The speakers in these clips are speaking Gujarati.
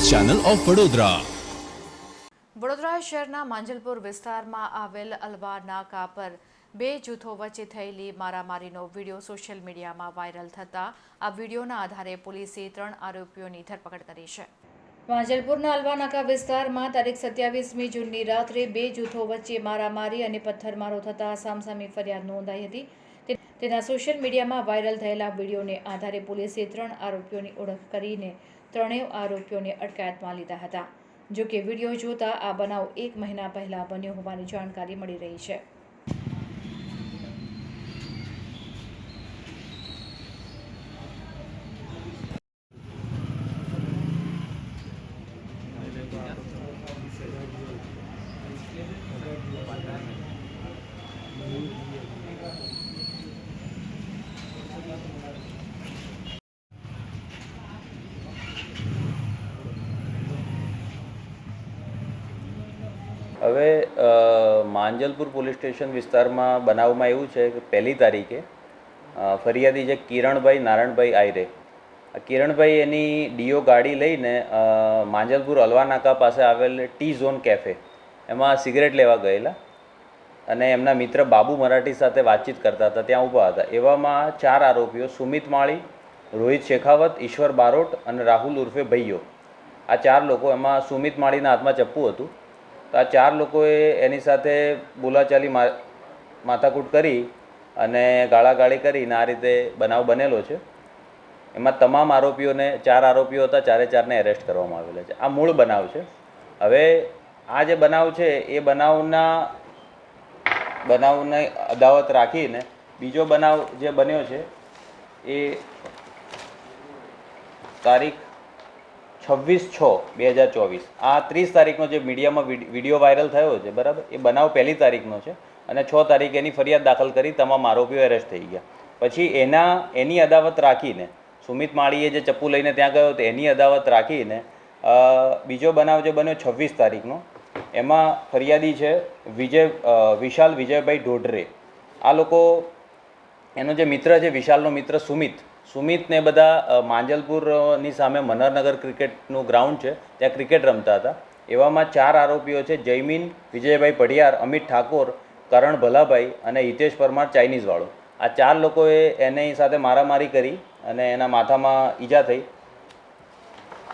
Channel of Vadodara. વડોદરા શહેરના માંજલપુર વિસ્તારમાં આવેલ અલવા નાકા પર બે જૂથો વચ્ચે થયેલી મારામારીનો વિડીયો સોશિયલ મીડિયામાં વાયરલ થતાં આ વિડીયોના આધારે પોલીસે 3 આરોપીઓની ધરપકડ કરી છે। માંજલપુરના અલવા નાકા વિસ્તારમાં તારીખ 27મી જૂનની રાત્રે બે જૂથો વચ્ચે મારામારી અને પથ્થરમારો થતાં સામસામી ફરિયાદ નોંધાઈ હતી। તેના સોશિયલ મીડિયામાં વાયરલ થયેલા વિડીયોને આધારે પોલીસે 3 આરોપીઓની ઓળખ કરીને ત્રણેય આરોપીઓને અટકાયતમાં લીધા હતા। જો કે વિડીયો જોતા આ બનાવ 1 મહિના પહેલા બન્યો હોવાની જાણકારી મળી રહી છે। હવે માંજલપુર પોલીસ સ્ટેશન વિસ્તારમાં બનાવમાં એવું છે કે 1લી તારીખે ફરિયાદી જે કિરણભાઈ નારાયણભાઈ આયરે, આ કિરણભાઈ એની ડીઓ ગાડી લઈને માંજલપુર અલવા નાકા પાસે આવેલ ટી ઝોન કેફે એમાં સિગરેટ લેવા ગયેલા અને એમના મિત્ર બાબુ મરાઠી સાથે વાતચીત કરતા હતા, ત્યાં ઊભા હતા। એવામાં 4 આરોપીઓ સુમિત માળી, રોહિત શેખાવત, ઈશ્વર બારોટ અને રાહુલ ઉર્ફે ભૈયો, આ 4 લોકો, એમાં સુમિત માળીના હાથમાં ચપ્પુ હતું। તો આ 4 લોકોએ એની સાથે બોલાચાલી માથાકૂટ કરી અને ગાળાગાળી કરીને આ રીતે બનાવ બનેલો છે। એમાં તમામ આરોપીઓને 4 આરોપીઓ હતા, 4ને એરેસ્ટ કરવામાં આવેલા છે। આ મૂળ બનાવ છે। હવે આ જે બનાવ છે એ બનાવને અદાવત રાખીને બીજો બનાવ જે બન્યો છે એ તારીખ 26/6/2024 આ 30 તારીખનો જે મીડિયામાં વિડીયો વાયરલ થયો છે, બરાબર, એ બનાવ 1લી તારીખનો છે અને 6 તારીખે એની ફરિયાદ દાખલ કરી તમામ આરોપીઓ એરેસ્ટ થઈ ગયા। પછી એની અદાવત રાખીને સુમિત માળીએ જે ચપ્પુ લઈને ત્યાં ગયો તો એની અદાવત રાખીને બીજો બનાવ જે બન્યો 26 તારીખનો, એમાં ફરિયાદી છે વિશાલ વિજયભાઈ ઢોઢરે। આ લોકો, એનો જે મિત્ર છે વિશાલનો મિત્ર સુમિતને બધા માંજલપુરની સામે મનહરનગર ક્રિકેટનું ગ્રાઉન્ડ છે, ત્યાં ક્રિકેટ રમતા હતા। એવામાં 4 આરોપીઓ છે જયમીન વિજયભાઈ પઢિયાર, અમિત ઠાકોર, કરણ ભલાભાઈ અને હિતેશ પરમાર ચાઇનીઝવાળો। આ 4 લોકોએ એની સાથે મારામારી કરી અને એના માથામાં ઈજા થઈ।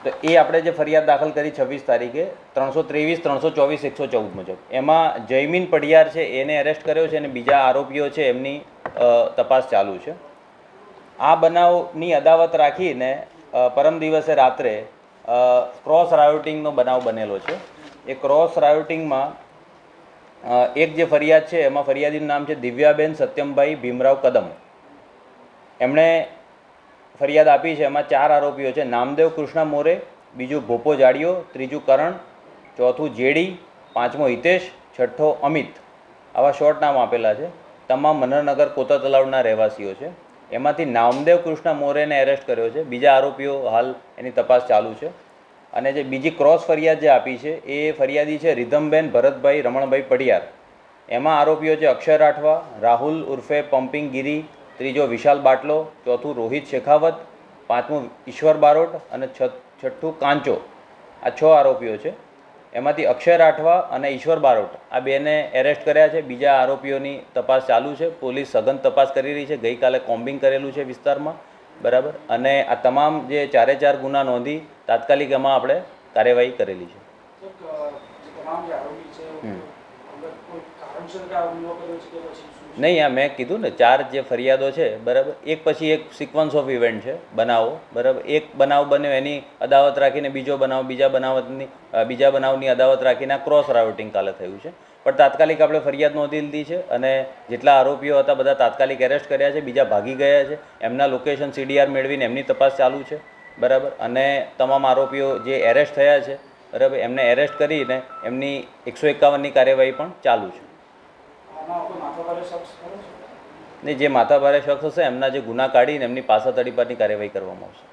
તો એ આપણે જે ફરિયાદ દાખલ કરી 26 તારીખે 323, 324, 114 મુજબ, એમાં જયમીન પઢિયાર છે એને એરેસ્ટ કર્યો છે અને બીજા આરોપીઓ છે એમની તપાસ ચાલુ છે। આ બનાવની અદાવત રાખીને પરમ દિવસે રાત્રે ક્રોસ રાયોટિંગનો બનાવ બનેલો છે। એ ક્રોસ રાયોટિંગમાં એક જે ફરિયાદ છે એમાં ફરિયાદીનું નામ છે દિવ્યાબેન સત્યમભાઈ ભીમરાવ કદમ, એમણે ફરિયાદ આપી છે। એમાં 4 આરોપીઓ છે, નામદેવ કૃષ્ણ મોરે, બીજું ભોપો જાડિયો, ત્રીજું કરણ, ચોથું જેડી, 5મો હિતેશ, 6ઠ્ઠો અમિત, આવા શોર્ટ નામ આપેલા છે। તમામ મનહરનગર કોતા તલાવના રહેવાસીઓ છે। એમાંથી નામદેવ કૃષ્ણ મોરેને એરેસ્ટ કર્યો છે, બીજા આરોપીઓ હાલ એની તપાસ ચાલુ છે। અને જે બીજી ક્રોસ ફરિયાદ જે આપી છે એ ફરિયાદી છે રીધમબેન ભરતભાઈ રમણભાઈ પઢિયાર। એમાં આરોપીઓ છે અક્ષય રાઠવા, રાહુલ ઉર્ફે પમ્પિંગ ગીરી, ત્રીજો વિશાલ બાટલો, ચોથું રોહિત શેખાવત, 5મું ઈશ્વર બારોટ અને 6ઠ્ઠું કાંચો। આ 6 આરોપીઓ છે। એમાંથી અક્ષય રાઠવા અને ઈશ્વર બારોટ આ બેને એરેસ્ટ કર્યા છે। બીજા આરોપીઓની તપાસ ચાલુ છે। પોલીસ સઘન તપાસ કરી રહી છે। ગઈકાલે કોમ્બિંગ કરેલું છે વિસ્તારમાં, બરાબર, અને આ તમામ જે 4 ગુના નોંધી તાત્કાલિક એમાં આપણે કાર્યવાહી કરેલી છે। નહીં, આ મેં કીધું ને 4 જે ફરિયાદો છે, બરાબર, એક પછી એક સિક્વન્સ ઓફ ઇવેન્ટ છે, બનાવો, બરાબર। એક બનાવ બન્યો એની અદાવત રાખીને બીજો બનાવ, બીજા બનાવની અદાવત રાખીને આ ક્રોસ રાયોટિંગ કાલે થયું છે। પણ તાત્કાલિક આપણે ફરિયાદ નોંધી લીધી છે અને જેટલા આરોપીઓ હતા બધા તાત્કાલિક એરેસ્ટ કર્યા છે, બીજા ભાગી ગયા છે, એમના લોકેશન CDR મેળવીને એમની તપાસ ચાલુ છે, બરાબર। અને તમામ આરોપીઓ જે એરેસ્ટ થયા છે, બરાબર, એમને એરેસ્ટ કરીને એમની 151ની કાર્યવાહી પણ ચાલુ છે। ને જે માથાભારે શખ્સ હશે એમના જે ગુના કાઢીને એમની પાછા તડીપારની કાર્યવાહી કરવામાં આવશે।